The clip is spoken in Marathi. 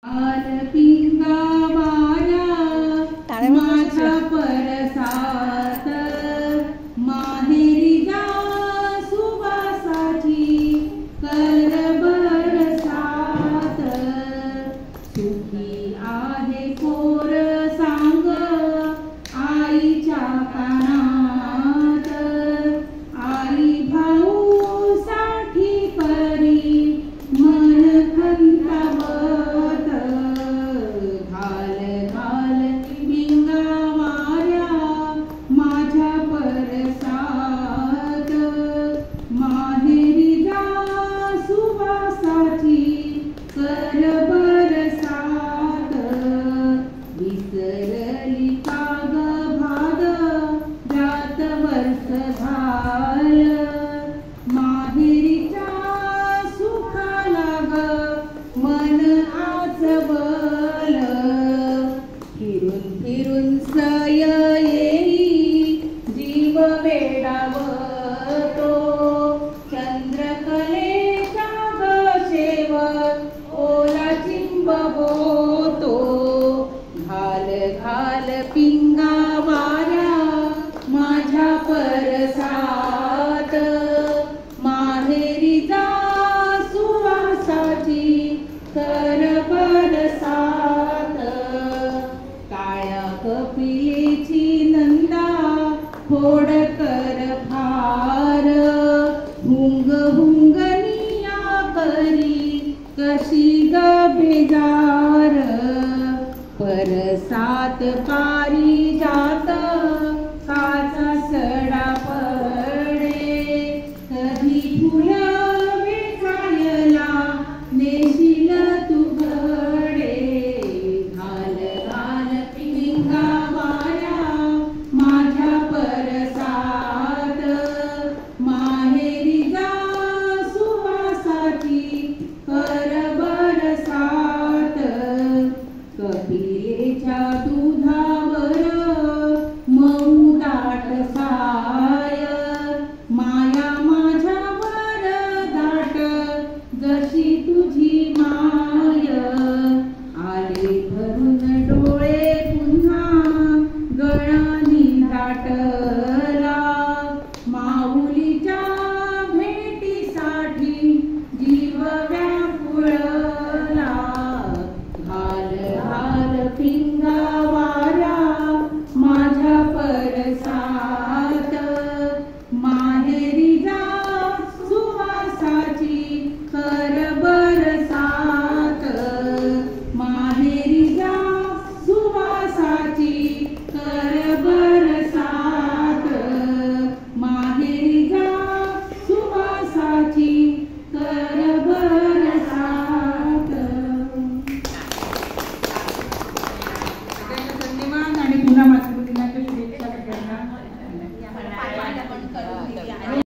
पिंगा माझ्या परसात माहेरी जा सुवासाची कर बरसात सुखी आहे पोर सांग आईच्या कानात आई भाऊ साठी परी मन खंतावत घाल घाल पिंगा माझ्या परसात माहेरी जा सुवासाची कर बरसात विसरली काग भाग जात वर्ष झाल माहेरीच्या सुखाला ग मन आजबल फिरून फिरून सय येई जीव वेडावतो चंद्रकलेचा ग शेव ओला चिंब होतो घाल घाल पिंगा माझ्या परसात माहेरी जा सुवासाची कर बरसात काळ्या कपिलेची नंदा फोड कर फार हुंग हुंगनिया करी कशी ग बेजार परसात पारिजात काचा सडा पडे कधी फुलं वेचायला नेशील तू घडे घाल घाल पिंगा माझ्या परसात माहेरी जा सुवासाची कर बरसात कपिलेच्या दुधावर मऊ दाट साय माया माझ्यावर दाट जशी तुझी माय आले भरून डोळे पुन्हा गळानी दाटला माऊलीच्या भेटीसाठी जीव व्याकुळला घाल घाल पिंगा माझ्या परसात माहेरी जा सुवासाची कर बरसात माहेरी जा सुवासाची कर बरसात माहेरी जा सुवासाची कर बरसात. धन्यवाद आणि पुन्हा